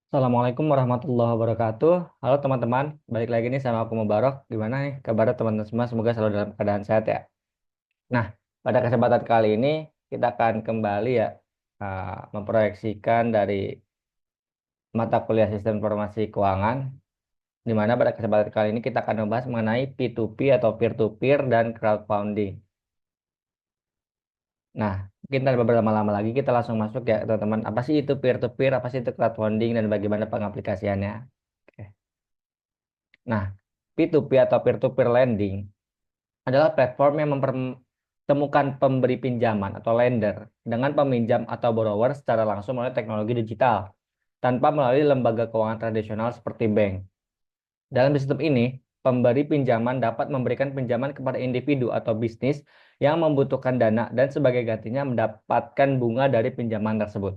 Assalamualaikum warahmatullahi wabarakatuh. Halo teman-teman, balik lagi nih sama aku Mubarok. Gimana nih kabarnya teman-teman semua? Semoga selalu dalam keadaan sehat ya. Nah, pada kesempatan kali ini kita akan kembali ya memproyeksikan dari mata kuliah Sistem Informasi Keuangan, di mana pada kesempatan kali ini kita akan membahas mengenai P2P atau peer-to-peer dan crowdfunding. Nah, mungkin tanpa berlama-lama lagi kita langsung masuk ya teman-teman. Apa sih itu peer-to-peer, apa sih itu crowdfunding, dan bagaimana pengaplikasiannya? Oke. Nah, P2P atau peer-to-peer lending adalah platform yang mempertemukan pemberi pinjaman atau lender dengan peminjam atau borrower secara langsung melalui teknologi digital tanpa melalui lembaga keuangan tradisional seperti bank. Dalam sistem ini, pemberi pinjaman dapat memberikan pinjaman kepada individu atau bisnis yang membutuhkan dana dan sebagai gantinya mendapatkan bunga dari pinjaman tersebut.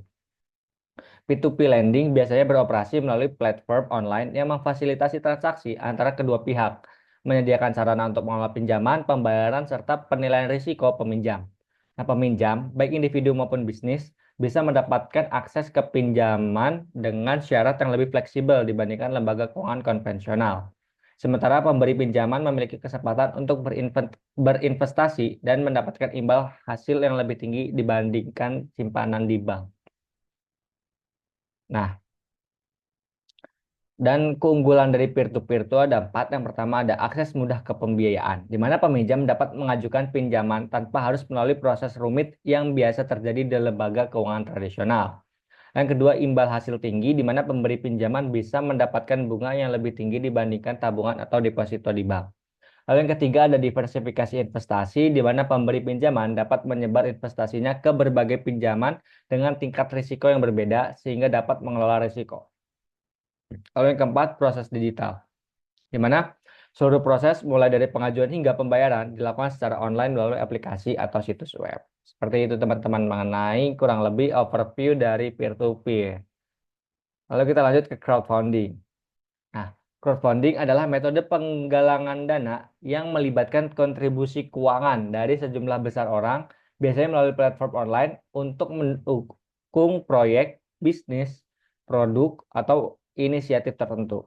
P2P lending biasanya beroperasi melalui platform online yang memfasilitasi transaksi antara kedua pihak, menyediakan sarana untuk mengelola pinjaman, pembayaran, serta penilaian risiko peminjam. Nah, peminjam, baik individu maupun bisnis, bisa mendapatkan akses ke pinjaman dengan syarat yang lebih fleksibel dibandingkan lembaga keuangan konvensional. Sementara pemberi pinjaman memiliki kesempatan untuk berinvestasi dan mendapatkan imbal hasil yang lebih tinggi dibandingkan simpanan di bank. Nah, dan keunggulan dari peer-to-peer itu ada empat. Yang pertama ada akses mudah ke pembiayaan, di mana peminjam dapat mengajukan pinjaman tanpa harus melalui proses rumit yang biasa terjadi di lembaga keuangan tradisional. Yang kedua, imbal hasil tinggi, di mana pemberi pinjaman bisa mendapatkan bunga yang lebih tinggi dibandingkan tabungan atau deposito di bank. Lalu yang ketiga ada diversifikasi investasi, di mana pemberi pinjaman dapat menyebar investasinya ke berbagai pinjaman dengan tingkat risiko yang berbeda sehingga dapat mengelola risiko. Lalu yang keempat, proses digital, di mana seluruh proses mulai dari pengajuan hingga pembayaran dilakukan secara online melalui aplikasi atau situs web. Seperti itu teman-teman mengenai kurang lebih overview dari peer-to-peer. Lalu kita lanjut ke crowdfunding. Nah, crowdfunding adalah metode penggalangan dana yang melibatkan kontribusi keuangan dari sejumlah besar orang, biasanya melalui platform online untuk mendukung proyek, bisnis, produk, atau inisiatif tertentu.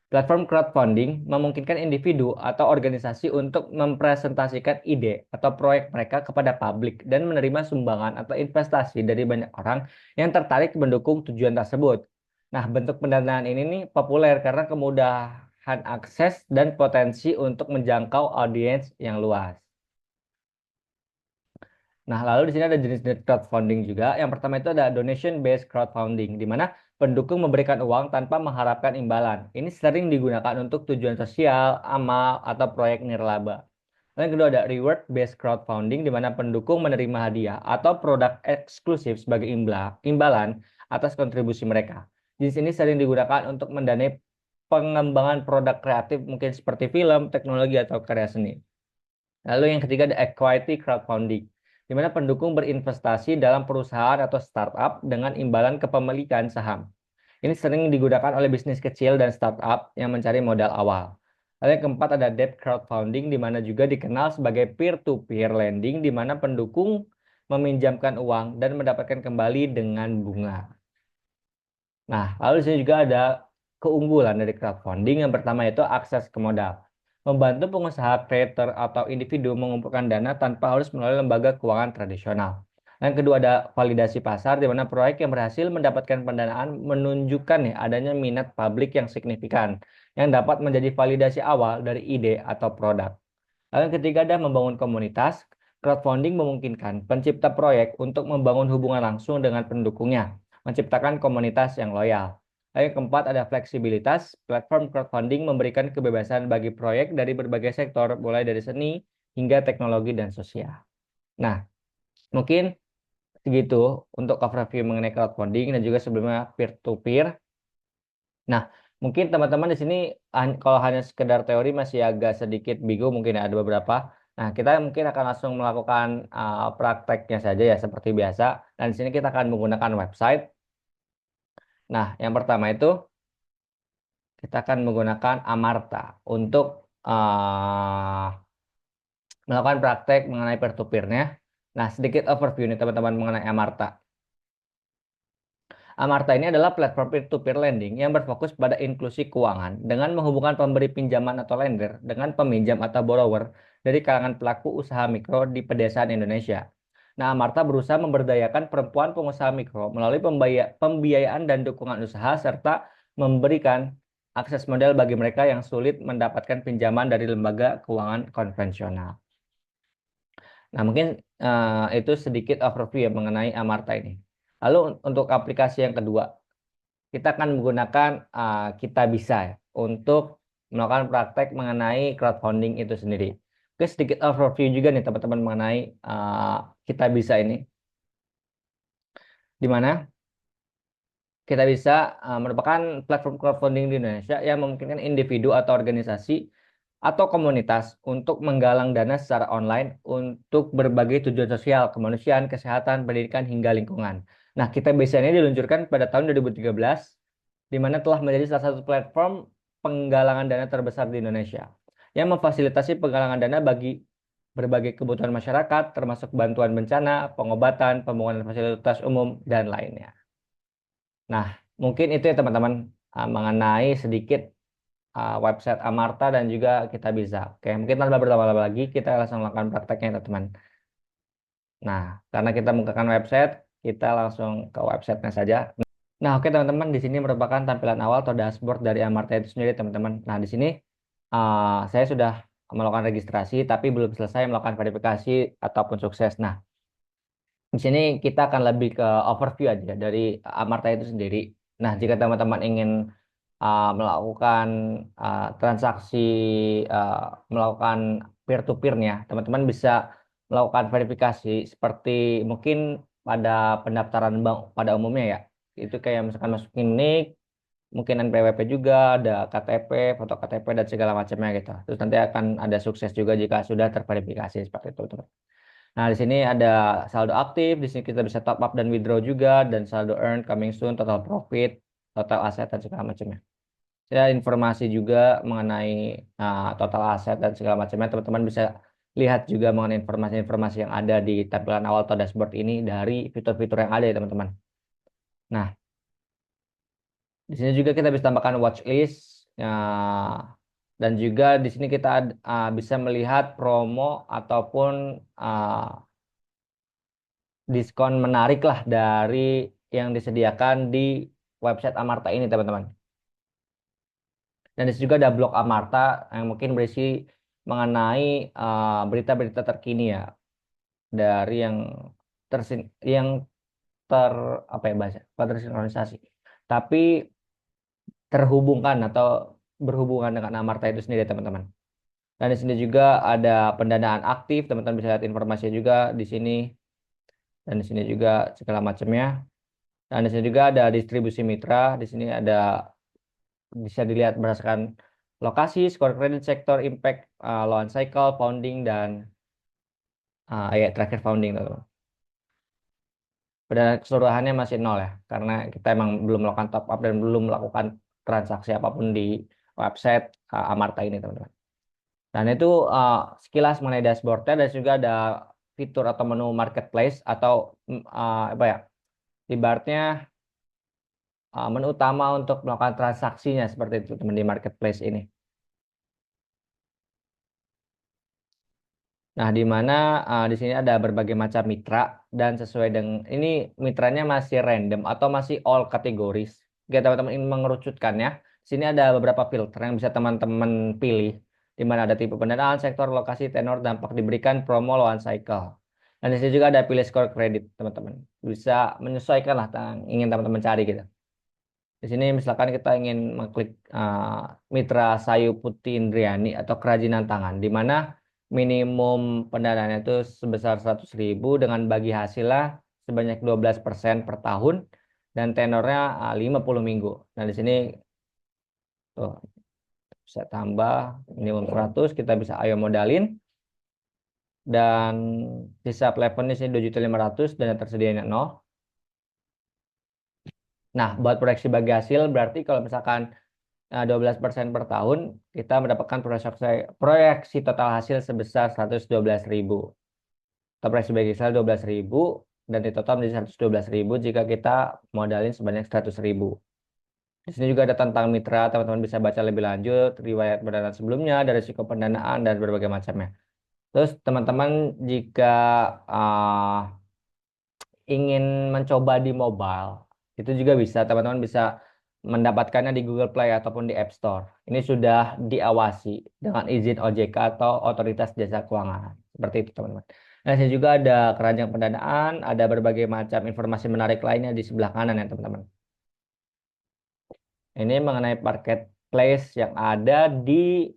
Platform crowdfunding memungkinkan individu atau organisasi untuk mempresentasikan ide atau proyek mereka kepada publik dan menerima sumbangan atau investasi dari banyak orang yang tertarik mendukung tujuan tersebut. Nah, bentuk pendanaan ini nih populer karena kemudahan akses dan potensi untuk menjangkau audiens yang luas. Nah, lalu di sini ada jenis-jenis crowdfunding juga. Yang pertama itu ada donation-based crowdfunding, di mana pendukung memberikan uang tanpa mengharapkan imbalan. Ini sering digunakan untuk tujuan sosial, amal, atau proyek nirlaba. Lalu yang kedua ada reward-based crowdfunding, di mana pendukung menerima hadiah atau produk eksklusif sebagai imbalan atas kontribusi mereka. Jenis ini sering digunakan untuk mendanai pengembangan produk kreatif, mungkin seperti film, teknologi, atau karya seni. Lalu yang ketiga ada equity crowdfunding, di mana pendukung berinvestasi dalam perusahaan atau startup dengan imbalan kepemilikan saham. Ini sering digunakan oleh bisnis kecil dan startup yang mencari modal awal. Lalu yang keempat ada debt crowdfunding, di mana juga dikenal sebagai peer-to-peer lending, di mana pendukung meminjamkan uang dan mendapatkan kembali dengan bunga. Nah, lalu di sini juga ada keunggulan dari crowdfunding. Yang pertama itu akses ke modal. Membantu pengusaha, creator, atau individu mengumpulkan dana tanpa harus melalui lembaga keuangan tradisional. Yang kedua ada validasi pasar, di mana proyek yang berhasil mendapatkan pendanaan menunjukkan nih adanya minat publik yang signifikan, yang dapat menjadi validasi awal dari ide atau produk. Lalu yang ketiga ada membangun komunitas. Crowdfunding memungkinkan pencipta proyek untuk membangun hubungan langsung dengan pendukungnya, menciptakan komunitas yang loyal. Lalu yang keempat ada fleksibilitas. Platform crowdfunding memberikan kebebasan bagi proyek dari berbagai sektor, mulai dari seni hingga teknologi dan sosial. Nah, mungkin segitu untuk overview mengenai crowdfunding dan juga sebelumnya peer-to-peer. Nah, mungkin teman-teman di sini kalau hanya sekedar teori masih agak sedikit bingung, mungkin ya, ada beberapa. Nah, kita mungkin akan langsung melakukan prakteknya saja ya seperti biasa. Dan di sini kita akan menggunakan website. Nah, yang pertama itu kita akan menggunakan Amarta untuk melakukan praktek mengenai peer-to-peer-nya. Nah, sedikit overview nih teman-teman mengenai Amarta. Amarta ini adalah platform peer-to-peer lending yang berfokus pada inklusi keuangan dengan menghubungkan pemberi pinjaman atau lender dengan peminjam atau borrower dari kalangan pelaku usaha mikro di pedesaan Indonesia. Nah, Amarta berusaha memberdayakan perempuan pengusaha mikro melalui pembiayaan dan dukungan usaha serta memberikan akses modal bagi mereka yang sulit mendapatkan pinjaman dari lembaga keuangan konvensional. Nah, mungkin itu sedikit overview ya mengenai Amarta ini. Lalu untuk aplikasi yang kedua, kita akan menggunakan Kita Bisa ya, untuk melakukan praktek mengenai crowdfunding itu sendiri. Oke, sedikit overview juga nih teman-teman mengenai Kita Bisa ini. Di mana Kita Bisa merupakan platform crowdfunding di Indonesia yang memungkinkan individu atau organisasi atau komunitas untuk menggalang dana secara online untuk berbagai tujuan sosial, kemanusiaan, kesehatan, pendidikan, hingga lingkungan. Nah, Kita Bisa ini diluncurkan pada tahun 2013, di mana telah menjadi salah satu platform penggalangan dana terbesar di Indonesia, yang memfasilitasi penggalangan dana bagi berbagai kebutuhan masyarakat, termasuk bantuan bencana, pengobatan, pembangunan fasilitas umum, dan lainnya. Nah, mungkin itu ya teman-teman mengenai sedikit website Amarta dan juga Kita Bisa. Oke, mungkin tanpa berlama-lama lagi kita langsung lakukan prakteknya teman-teman. Nah, karena kita menggunakan website, kita langsung ke websitenya saja. Nah, oke teman-teman, di sini merupakan tampilan awal atau dashboard dari Amarta itu sendiri teman-teman. Nah, di sini saya sudah melakukan registrasi, tapi belum selesai melakukan verifikasi ataupun sukses. Nah, di sini kita akan lebih ke overview aja dari Amarta itu sendiri. Nah, jika teman-teman ingin melakukan transaksi, uh, melakukan peer-to-peer-nya, teman-teman bisa melakukan verifikasi seperti mungkin pada pendaftaran bank pada umumnya ya. Itu kayak misalkan masukin NIK, mungkin NPWP juga, ada KTP, foto KTP dan segala macamnya gitu. Terus nanti akan ada sukses juga jika sudah terverifikasi seperti itu, teman. Nah, di sini ada saldo aktif, di sini kita bisa top up dan withdraw juga, dan saldo earned, coming soon, total profit, total aset, dan segala macamnya. Ya, informasi juga mengenai total aset dan segala macamnya, teman-teman bisa lihat juga mengenai informasi-informasi yang ada di tampilan awal atau dashboard ini dari fitur-fitur yang ada ya, teman-teman. Nah, di sini juga kita bisa tambahkan watchlist, dan juga di sini kita bisa melihat promo ataupun diskon menarik lah dari yang disediakan di website Amarta ini teman-teman. Dan di sini juga ada blog Amarta yang mungkin berisi mengenai berita-berita terkini ya dari tersin yang ter apa ya bahasa bukan tersinkronisasi tapi terhubungkan atau berhubungan dengan Amarta itu sendiri teman-teman. Dan di sini juga ada pendanaan aktif, teman-teman bisa lihat informasinya juga di sini, dan di sini juga segala macamnya. Dan di sini juga ada distribusi mitra. Di sini ada bisa dilihat berdasarkan lokasi, skor kredit, sektor, impact, loan cycle, founding, dan ya terakhir founding, teman-teman. Pada keseluruhannya masih nol ya, karena kita emang belum melakukan top up dan belum melakukan transaksi apapun di website Amarta ini, teman-teman. Dan itu sekilas mengenai dashboardnya, dan juga ada fitur atau menu marketplace atau apa ya, ibaratnya menu utama untuk melakukan transaksinya seperti itu teman di marketplace ini. Nah, di mana di sini ada berbagai macam mitra, dan sesuai dengan ini mitranya masih random atau masih all kategoris. Jika teman-teman ingin mengerucutkannya, sini ada beberapa filter yang bisa teman-teman pilih, di mana ada tipe pendanaan, sektor, lokasi, tenor, dampak diberikan, promo, loan cycle. Dan di sini juga ada pilih skor kredit, teman-teman. Bisa menyesuaikan lah yang ingin teman-teman cari gitu. Di sini misalkan kita ingin mengklik Mitra Sayu Putih Indriani atau kerajinan tangan, di mana minimum pendanaannya itu sebesar 100.000 dengan bagi hasilnya sebanyak 12% per tahun dan tenornya 50 minggu. Nah, di sini tuh bisa tambah minimum 100, kita bisa ayo modalin, dan sisa plafon di sini 2.500.000 dan yang tersedianya 0. Nah, buat proyeksi bagi hasil berarti kalau misalkan 12% per tahun, kita mendapatkan proyeksi total hasil sebesar 112.000. Atau proyeksi bagi hasil 12.000 dan di total menjadi 112.000 jika kita modalin sebanyak 100.000. Di sini juga ada tentang mitra, teman-teman bisa baca lebih lanjut, riwayat pendanaan sebelumnya, dari risiko pendanaan, dan berbagai macamnya. Terus teman-teman jika uh, ingin mencoba di mobile, itu juga bisa, teman-teman bisa mendapatkannya di Google Play ataupun di App Store. Ini sudah diawasi dengan izin OJK atau Otoritas Jasa Keuangan. Seperti itu, teman-teman. Nah, sini juga ada keranjang pendanaan, ada berbagai macam informasi menarik lainnya di sebelah kanan ya, teman-teman. Ini mengenai marketplace yang ada di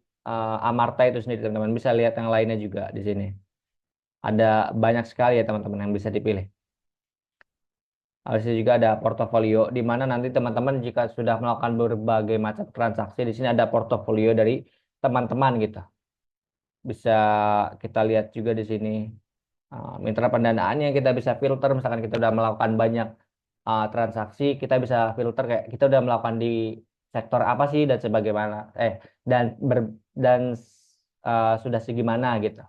Amarta itu sendiri, teman-teman. Bisa lihat yang lainnya juga di sini. Ada banyak sekali ya, teman-teman, yang bisa dipilih. Habis itu juga ada portofolio, di mana nanti teman-teman jika sudah melakukan berbagai macam transaksi, di sini ada portofolio dari teman-teman gitu. Bisa kita lihat juga di sini mitra pendanaannya, kita bisa filter. Misalkan kita sudah melakukan banyak transaksi, kita bisa filter kayak kita udah melakukan di sektor apa sih dan sebagaimana, dan ber, dan sudah segimana gitu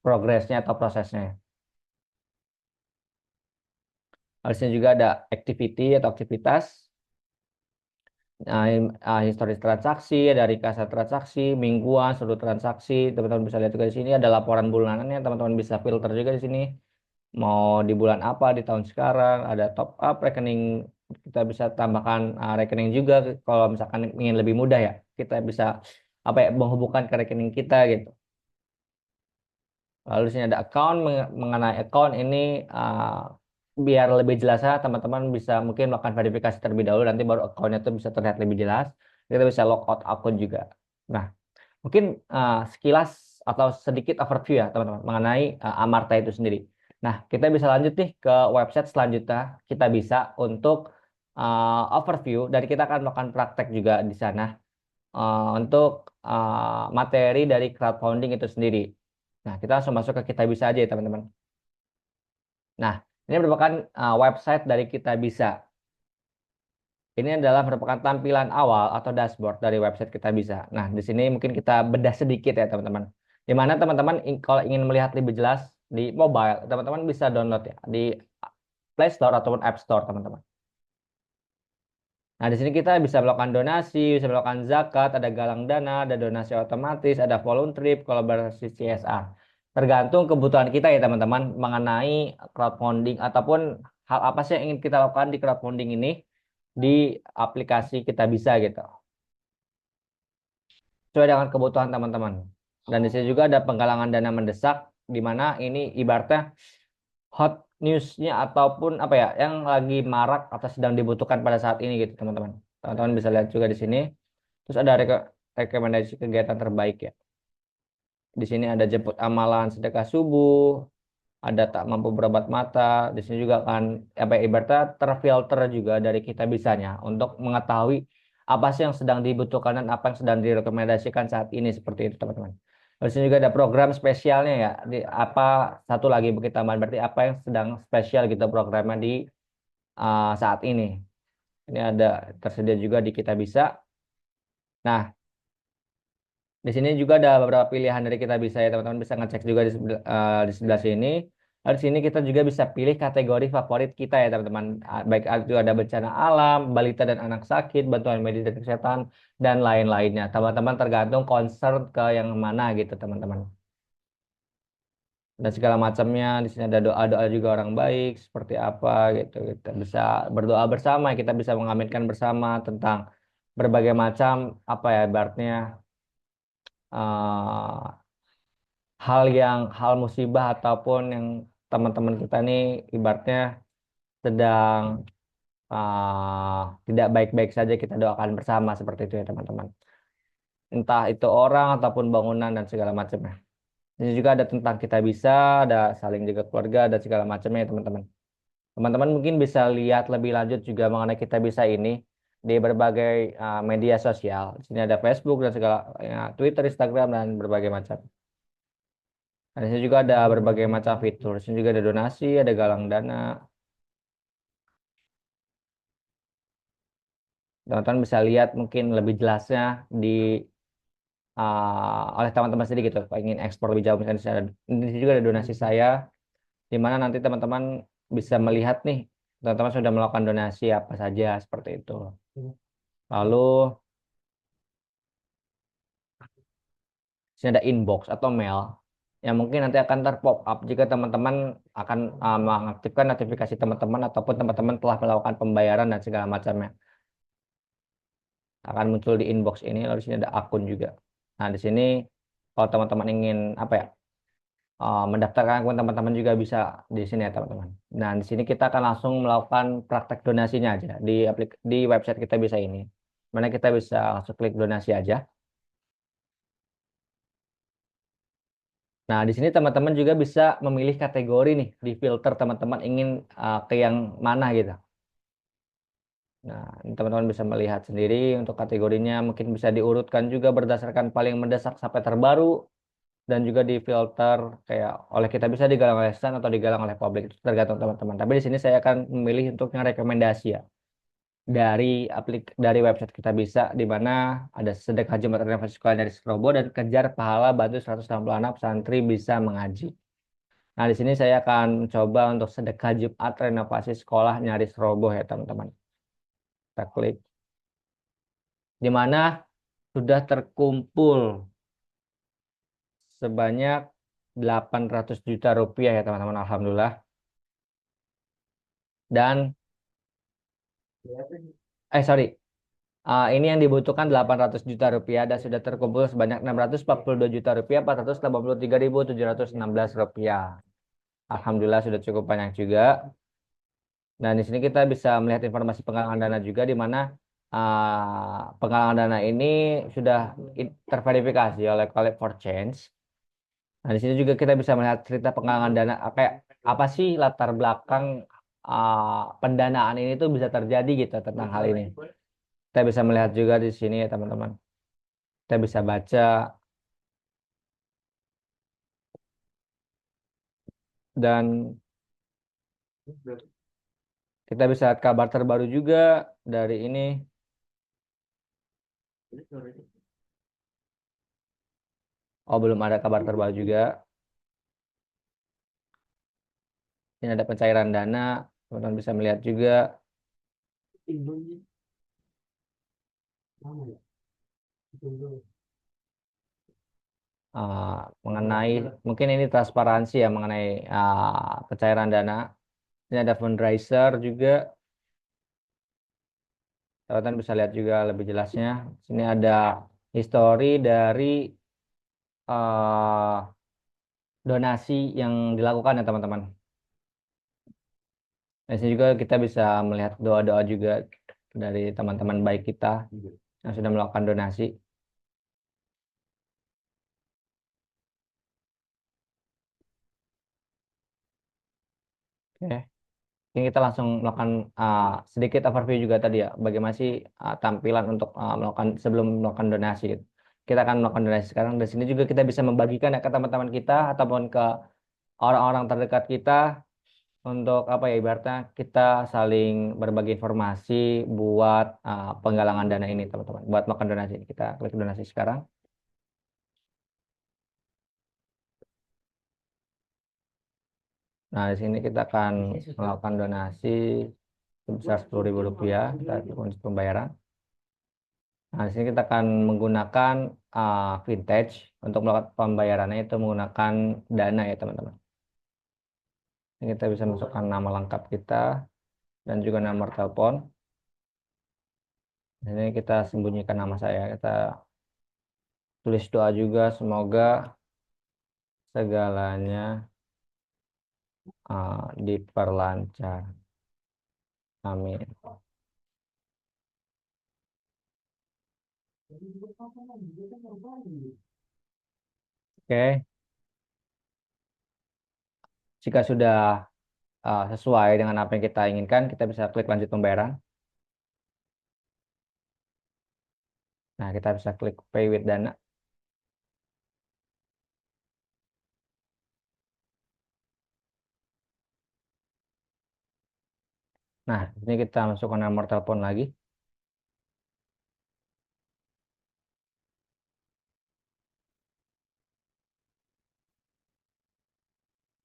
progresnya atau prosesnya. Harusnya juga ada activity atau aktivitas, historis transaksi, ada recast transaksi, mingguan, seluruh transaksi. Teman-teman bisa lihat juga di sini ada laporan bulanannya. Teman-teman bisa filter juga di sini. Mau di bulan apa, di tahun sekarang, ada top up rekening. Kita bisa tambahkan rekening juga kalau misalkan ingin lebih mudah ya. Kita bisa apa ya, menghubungkan ke rekening kita gitu. Lalu di sini ada account, mengenai account ini biar lebih jelasnya teman-teman bisa mungkin melakukan verifikasi terlebih dahulu, nanti baru accountnya itu bisa terlihat lebih jelas. Kita bisa log out akun juga. Nah, mungkin sekilas atau sedikit overview ya teman-teman mengenai Amarta itu sendiri. Nah, kita bisa lanjut nih ke website selanjutnya. Kita bisa untuk overview dan kita akan melakukan praktek juga di sana untuk materi dari crowdfunding itu sendiri. Nah, kita langsung masuk ke Kita Bisa aja ya teman-teman. Nah, ini merupakan website dari Kita Bisa. Ini adalah merupakan tampilan awal atau dashboard dari website Kita Bisa. Nah, di sini mungkin kita bedah sedikit ya teman-teman. Di mana teman-teman kalau ingin melihat lebih jelas di mobile, teman-teman bisa download ya di Play Store ataupun App Store, teman-teman. Nah, di sini kita bisa melakukan donasi, bisa melakukan zakat, ada galang dana, ada donasi otomatis, ada volunteer, kolaborasi CSR. Tergantung kebutuhan kita ya teman-teman mengenai crowdfunding ataupun hal apa sih yang ingin kita lakukan di crowdfunding ini di aplikasi Kita Bisa gitu. Sesuai dengan kebutuhan teman-teman. Dan di sini juga ada penggalangan dana mendesak, di mana ini ibaratnya hot newsnya ataupun apa ya yang lagi marak atau sedang dibutuhkan pada saat ini gitu teman-teman. Teman-teman bisa lihat juga di sini. Terus ada rekomendasi kegiatan terbaik ya. Di sini ada jemput amalan sedekah subuh, ada tak mampu berobat mata. Di sini juga kan apa ya, ibaratnya terfilter juga dari Kita Bisanya untuk mengetahui apa sih yang sedang dibutuhkan dan apa yang sedang direkomendasikan saat ini, seperti itu teman-teman. Di sini juga ada program spesialnya ya. Di apa satu lagi bukit tambahan, berarti apa yang sedang spesial gitu programnya di saat ini. Ini ada tersedia juga di Kita Bisa. Nah, di sini juga ada beberapa pilihan dari Kita Bisa ya teman-teman, bisa ngecek juga di sebelah sini. Lalu di sini kita juga bisa pilih kategori favorit kita ya teman-teman. Baik itu ada bencana alam, balita dan anak sakit, bantuan medis dan kesehatan, dan lain-lainnya. Teman-teman tergantung concern ke yang mana gitu teman-teman. Dan segala macamnya, di sini ada doa-doa juga orang baik seperti apa gitu. Kita bisa berdoa bersama, kita bisa mengaminkan bersama tentang berbagai macam apa ya ibaratnya eh, hal musibah ataupun yang teman-teman kita nih ibaratnya sedang tidak baik-baik saja, kita doakan bersama seperti itu ya teman-teman. Entah itu orang ataupun bangunan dan segala macamnya. Ini juga ada tentang Kita Bisa, ada saling jaga keluarga dan segala macamnya ya teman-teman. Teman-teman mungkin bisa lihat lebih lanjut juga mengenai Kita Bisa ini di berbagai media sosial. Di sini ada Facebook dan segala Twitter, Instagram dan berbagai macam. Nah, di sini juga ada berbagai macam fitur. Di sini juga ada donasi, ada galang dana. Teman-teman bisa lihat mungkin lebih jelasnya di oleh teman-teman sendiri gitu. Kalau ingin ekspor lebih jauh, misalnya di sini juga ada donasi saya. di mana nanti teman-teman bisa melihat nih, teman-teman sudah melakukan donasi apa saja seperti itu. Lalu sini ada inbox atau mail yang mungkin nanti akan terpop up jika teman-teman akan mengaktifkan notifikasi teman-teman ataupun teman-teman telah melakukan pembayaran dan segala macamnya akan muncul di inbox ini. Lalu di sini ada akun juga. Nah, di sini kalau teman-teman ingin apa ya, mendaftarkan akun teman-teman juga bisa di sini ya teman-teman. Nah, di sini kita akan langsung melakukan praktek donasinya aja di website kita bisa ini. Mana kita bisa langsung klik donasi aja. Nah, di sini teman-teman juga bisa memilih kategori nih, di filter teman-teman ingin ke yang mana gitu. Nah, ini teman-teman bisa melihat sendiri untuk kategorinya, mungkin bisa diurutkan juga berdasarkan paling mendesak sampai terbaru, dan juga di filter kayak oleh kita bisa digalang oleh stan atau digalang oleh publik, itu tergantung teman-teman. Tapi di sini saya akan memilih untuk yang rekomendasi ya. Dari website kita bisa di mana ada sedekah Jumat renovasi sekolah dari Serobo dan kejar pahala bantu 160 anak santri bisa mengaji. Nah, di sini saya akan coba untuk sedekah Jumat renovasi sekolah Nyaris Roboh ya, teman-teman. Kita klik. Di mana sudah terkumpul sebanyak 800 juta rupiah ya, teman-teman. Alhamdulillah. Dan, sorry. Ini yang dibutuhkan 800 juta rupiah dan sudah terkumpul sebanyak 642 juta rupiah, 483.716 rupiah. Alhamdulillah sudah cukup banyak juga. Dan di sini kita bisa melihat informasi penggalangan dana juga di mana penggalangan dana ini sudah terverifikasi oleh Collect for Change. Nah, di sini juga kita bisa melihat cerita penggalangan dana kayak apa sih latar belakang pendanaan ini tuh bisa terjadi gitu tentang hal ini. Kita bisa melihat juga di sini ya, teman-teman. Kita bisa baca dan kita bisa lihat kabar terbaru juga dari ini. Oh, belum ada kabar terbaru juga. Ini ada pencairan dana, teman-teman bisa melihat juga uh, mengenai mungkin ini transparansi ya mengenai pencairan dana. Ini ada fundraiser juga, teman-teman bisa lihat juga lebih jelasnya. Sini ada histori dari uh, donasi yang dilakukan ya, teman-teman. Di sini juga kita bisa melihat doa-doa juga dari teman-teman baik kita yang sudah melakukan donasi. Oke. Ini kita langsung melakukan uh, sedikit overview juga tadi ya, bagaimana sih tampilan untuk melakukan sebelum melakukan donasi gitu. Kita akan melakukan donasi sekarang. Di sini juga kita bisa membagikan ya ke teman-teman kita ataupun ke orang-orang terdekat kita untuk apa ya, ibaratnya kita saling berbagi informasi buat penggalangan dana ini, teman-teman. Buat melakukan donasi. Kita klik donasi sekarang. Nah, di sini kita akan melakukan donasi sebesar 10.000 rupiah. Kita klik pembayaran. Nah, di sini kita akan menggunakan vintage untuk melakukan pembayarannya itu menggunakan Dana ya, teman-teman. Ini kita bisa masukkan nama lengkap kita dan juga nomor telepon. Ini kita sembunyikan nama saya. Kita tulis doa juga semoga segalanya diperlancar. Amin. Oke, jika sudah sesuai dengan apa yang kita inginkan, kita bisa klik lanjut pembayaran. Nah, kita bisa klik pay with Dana. Nah, ini kita masukkan nomor telepon lagi.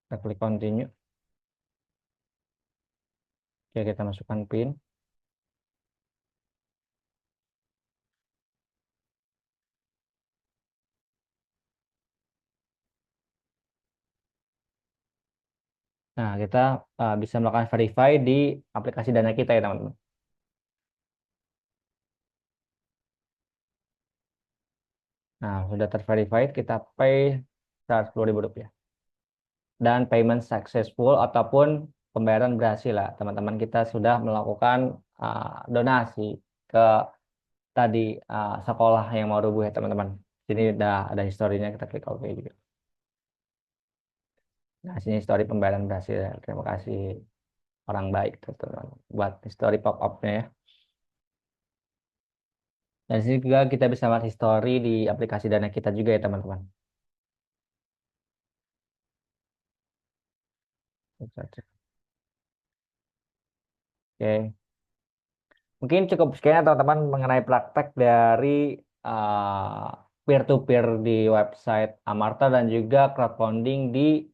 Kita klik continue. Oke, kita masukkan PIN. Nah, kita bisa melakukan verify di aplikasi Dana kita ya, teman-teman. Nah, sudah terverified, kita pay 110.000 rupiah. Dan payment successful ataupun pembayaran berhasil lah. Teman-teman kita sudah melakukan donasi ke tadi sekolah yang mau rubuh ya, teman-teman. Sini udah ada historinya, kita klik OK juga. Nah, sini histori pembayaran berhasil ya. Terima kasih orang baik, teman-teman. Buat histori pop-up-nya ya. Dan di sini juga kita bisa lihat histori di aplikasi Dana kita juga ya, teman-teman. Oke. Mungkin cukup sekian ya, teman-teman mengenai praktek dari peer-to-peer di website Amarta dan juga crowdfunding di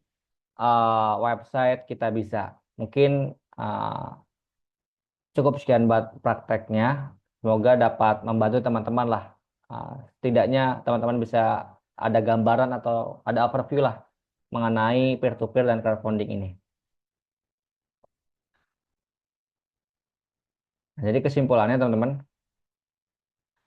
website Kita Bisa. Mungkin cukup sekian buat prakteknya. Semoga dapat membantu teman-teman lah. Setidaknya teman-teman bisa ada gambaran atau ada overview lah mengenai peer-to-peer dan crowdfunding ini. Nah, jadi kesimpulannya teman-teman,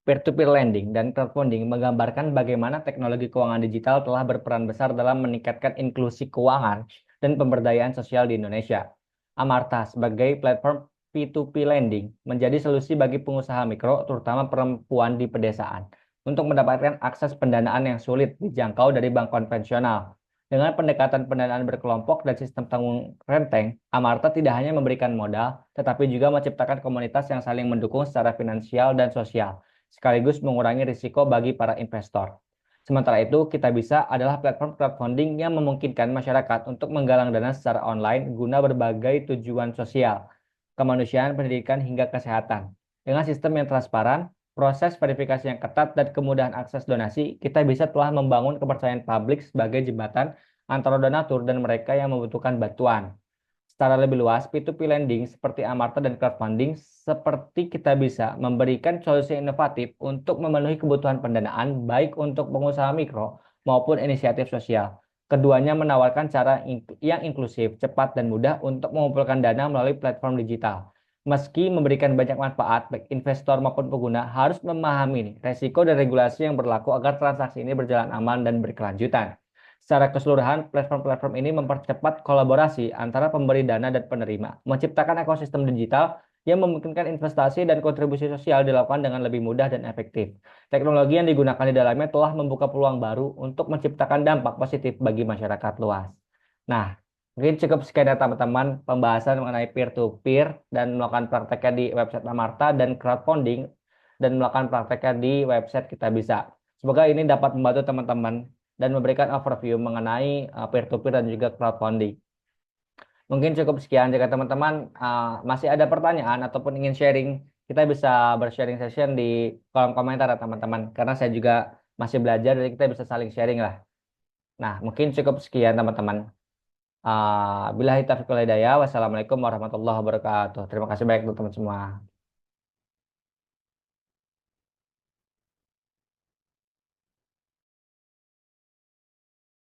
peer-to-peer lending dan crowdfunding menggambarkan bagaimana teknologi keuangan digital telah berperan besar dalam meningkatkan inklusi keuangan dan pemberdayaan sosial di Indonesia. Amarta sebagai platform P2P lending menjadi solusi bagi pengusaha mikro, terutama perempuan di pedesaan, untuk mendapatkan akses pendanaan yang sulit dijangkau dari bank konvensional. Dengan pendekatan pendanaan berkelompok dan sistem tanggung renteng, Amarta tidak hanya memberikan modal, tetapi juga menciptakan komunitas yang saling mendukung secara finansial dan sosial sekaligus mengurangi risiko bagi para investor. Sementara itu, Kita Bisa adalah platform crowdfunding yang memungkinkan masyarakat untuk menggalang dana secara online guna berbagai tujuan sosial, kemanusiaan, pendidikan, hingga kesehatan. Dengan sistem yang transparan, proses verifikasi yang ketat, dan kemudahan akses donasi, Kita Bisa telah membangun kepercayaan publik sebagai jembatan antara donatur dan mereka yang membutuhkan bantuan. Secara lebih luas, P2P lending seperti Amarta dan crowdfunding seperti Kita Bisa memberikan solusi inovatif untuk memenuhi kebutuhan pendanaan baik untuk pengusaha mikro maupun inisiatif sosial. Keduanya menawarkan cara yang inklusif, cepat, dan mudah untuk mengumpulkan dana melalui platform digital. Meski memberikan banyak manfaat, baik investor maupun pengguna harus memahami nih, resiko dan regulasi yang berlaku agar transaksi ini berjalan aman dan berkelanjutan. Secara keseluruhan, platform-platform ini mempercepat kolaborasi antara pemberi dana dan penerima, menciptakan ekosistem digital yang memungkinkan investasi dan kontribusi sosial dilakukan dengan lebih mudah dan efektif. Teknologi yang digunakan di dalamnya telah membuka peluang baru untuk menciptakan dampak positif bagi masyarakat luas. Nah, mungkin cukup sekian ya teman-teman pembahasan mengenai peer-to-peer dan melakukan prakteknya di website Amarta dan crowdfunding dan melakukan prakteknya di website Kita Bisa. Semoga ini dapat membantu teman-teman dan memberikan overview mengenai peer-to-peer dan juga crowdfunding. Mungkin cukup sekian. Jika teman-teman masih ada pertanyaan ataupun ingin sharing, kita bisa bersharing session di kolom komentar ya teman-teman. Karena saya juga masih belajar, jadi kita bisa saling sharing lah. Nah, mungkin cukup sekian teman-teman. Billahi taufiq wal hidayah. Wassalamualaikum warahmatullahi wabarakatuh. Terima kasih banyak teman-teman semua.